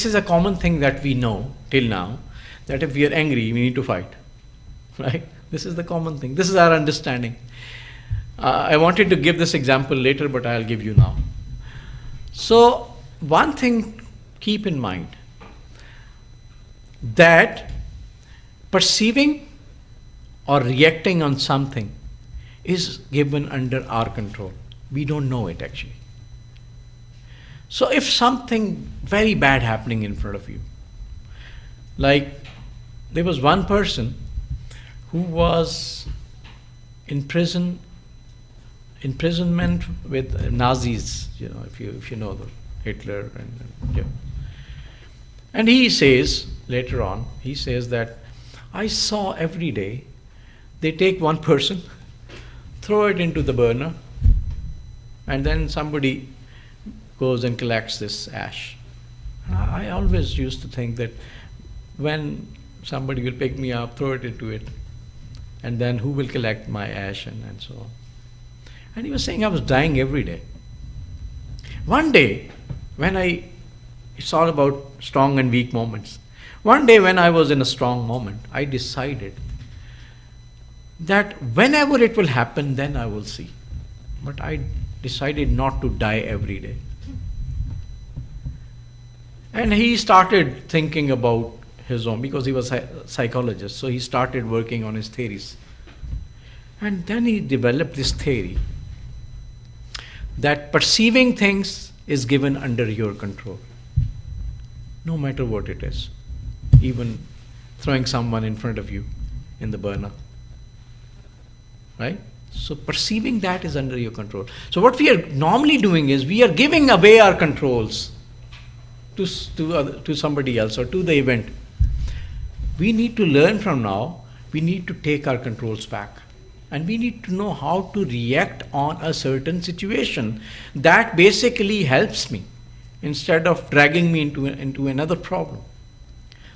this is a common thing that we know till now, that if we are angry, we need to fight. Right? This is the common thing. This is our understanding. I wanted to give this example later, but I'll give you now. So, one thing keep in mind, that perceiving or reacting on something is given under our control. We don't know it actually. So if something very bad happening in front of you, like there was one person who was in imprisonment with Nazis, if you know the Hitler and he says later on, he says that I saw every day they take one person, throw it into the burner, and then somebody goes and collects this ash. I always used to think that when somebody will pick me up, throw it into it, and then who will collect my ash and so on. And he was saying I was dying every day. One day, it's all about strong and weak moments. One day when I was in a strong moment, I decided that whenever it will happen, then I will see. But I decided not to die every day. And he started thinking about his own, because he was a psychologist, so he started working on his theories. And then he developed this theory that perceiving things is given under your control, no matter what it is. Even throwing someone in front of you in the burner. Right? So perceiving that is under your control. So what we are normally doing is we are giving away our controls to somebody else or to the event. We need to learn from now, we need to take our controls back. And we need to know how to react on a certain situation that basically helps me instead of dragging me into another problem.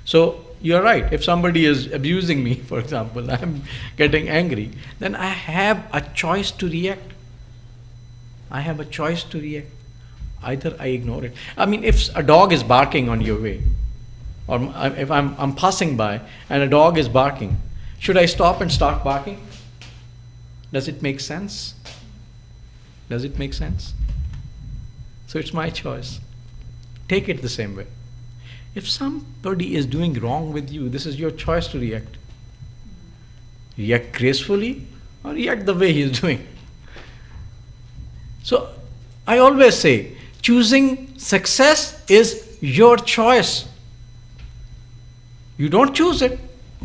So you're right, if somebody is abusing me, for example, I'm getting angry, then I have a choice to react. Either I ignore it. I mean, if a dog is barking on your way, or if I'm passing by and a dog is barking, should I stop and start barking? Does it make sense? So it's my choice. Take it the same way. If somebody is doing wrong with you, this is your choice to react. React gracefully or react the way he is doing. So I always say, choosing success is your choice. You don't choose it.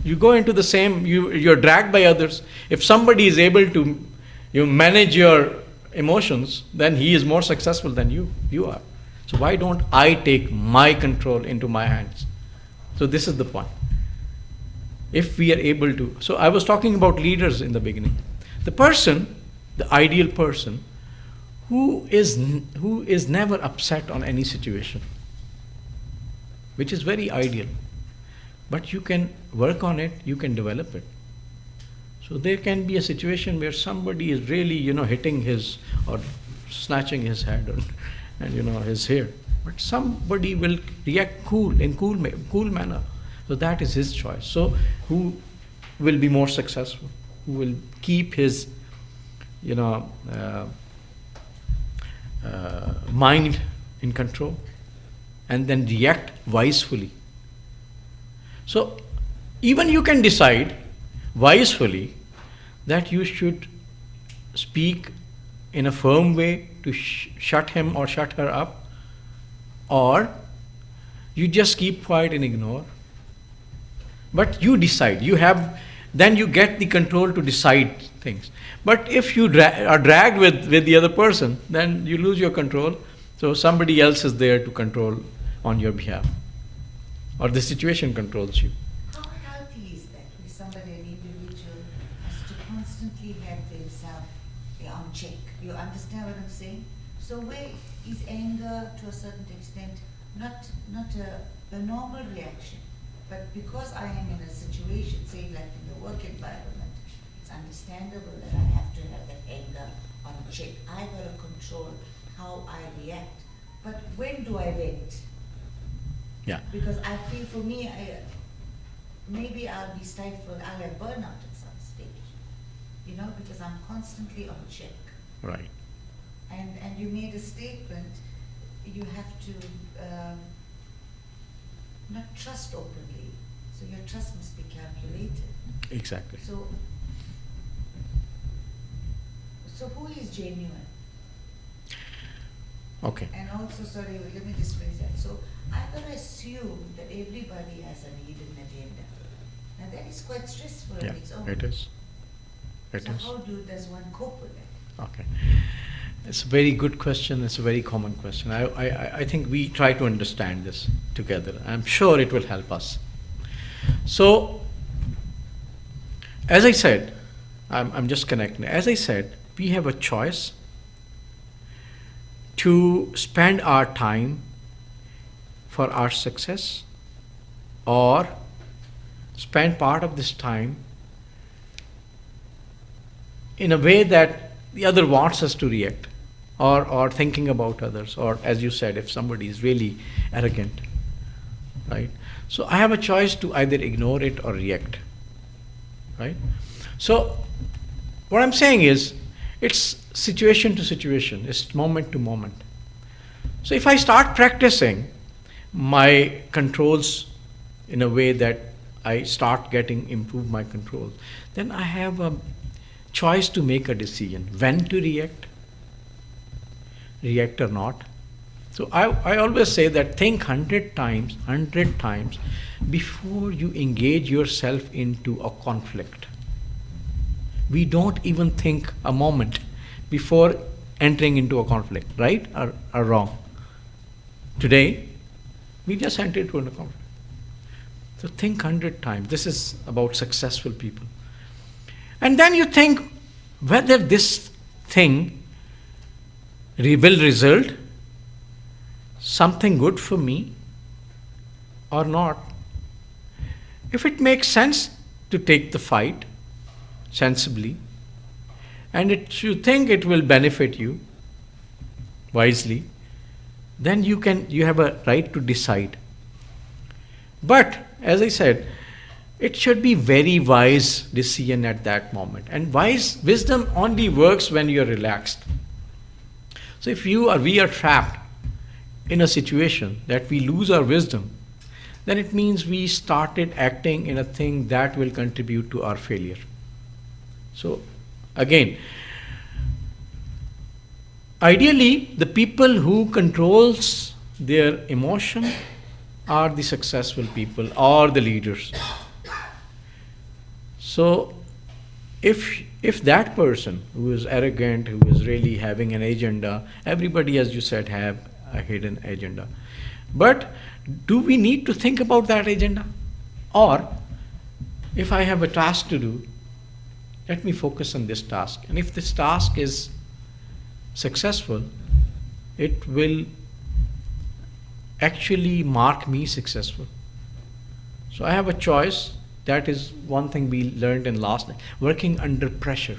You go into the same, you're dragged by others. If somebody is able to manage your emotions, then he is more successful than you are. So why don't I take my control into my hands? So this is the point. If we are able to, so I was talking about leaders in the beginning. The ideal person, who is never upset on any situation, which is very ideal. But you can work on it, you can develop it. So there can be a situation where somebody is really, hitting his or snatching his head and his hair. But somebody will react in cool manner. So that is his choice. So who will be more successful? Who will keep his, mind in control and then react wisely. So even you can decide wisely that you should speak in a firm way to shut him or shut her up, or you just keep quiet and ignore. But you decide. Then you get the control to decide things. But if you are dragged with the other person, then you lose your control. So somebody else is there to control on your behalf, or the situation controls you. How healthy is that? If somebody, an individual, has to constantly have themselves on check. You understand what I'm saying? So where is anger to a certain extent not a normal reaction, but because I am in a situation, say like in the work environment, it's understandable that I have to have that anger on check. I got to control how I react. But when do I vent? Yeah. Because I feel for me, maybe I'll be stifled, I'll have burnout at some stage, you know, because I'm constantly on check. Right. And you made a statement, you have to not trust openly, so your trust must be calculated. Exactly. So who is genuine? Okay. And also, sorry, let me just phrase that. So I'm going to assume that everybody has a hidden agenda. Now that is quite stressful Yeah, on its own. it is. It So is. how does one cope with that? Okay. It's a very good question. It's a very common question. I think we try to understand this together. I'm sure it will help us. So, as I said, I'm just connecting. As I said, we have a choice to spend our time for our success or spend part of this time in a way that the other wants us to react, or thinking about others, or as you said, if somebody is really arrogant, right? So I have a choice to either ignore it or react, right? So what I'm saying is, it's situation to situation, it's moment to moment. So if I start practicing my controls in a way that I start getting improve my controls, then I have a choice to make a decision when to react or not. So I always say that think 100 times before you engage yourself into a conflict. We don't even think a moment before entering into a conflict, right or wrong? Today, we just entered into a conflict. So think 100 times. This is about successful people. And then you think whether this thing will result something good for me or not. If it makes sense to take the fight sensibly, and you think it will benefit you wisely, then you have a right to decide. But as I said, it should be very wise decision at that moment. And wisdom only works when you're relaxed. So if we are trapped in a situation that we lose our wisdom, then it means we started acting in a thing that will contribute to our failure. So again, ideally, the people who controls their emotion are the successful people or the leaders. So if that person who is arrogant, who is really having an agenda, everybody, as you said, have a hidden agenda. But do we need to think about that agenda? Or if I have a task to do, let me focus on this task. And if this task is successful, it will actually mark me successful. So I have a choice. That is one thing we learned in last night. Working under pressure.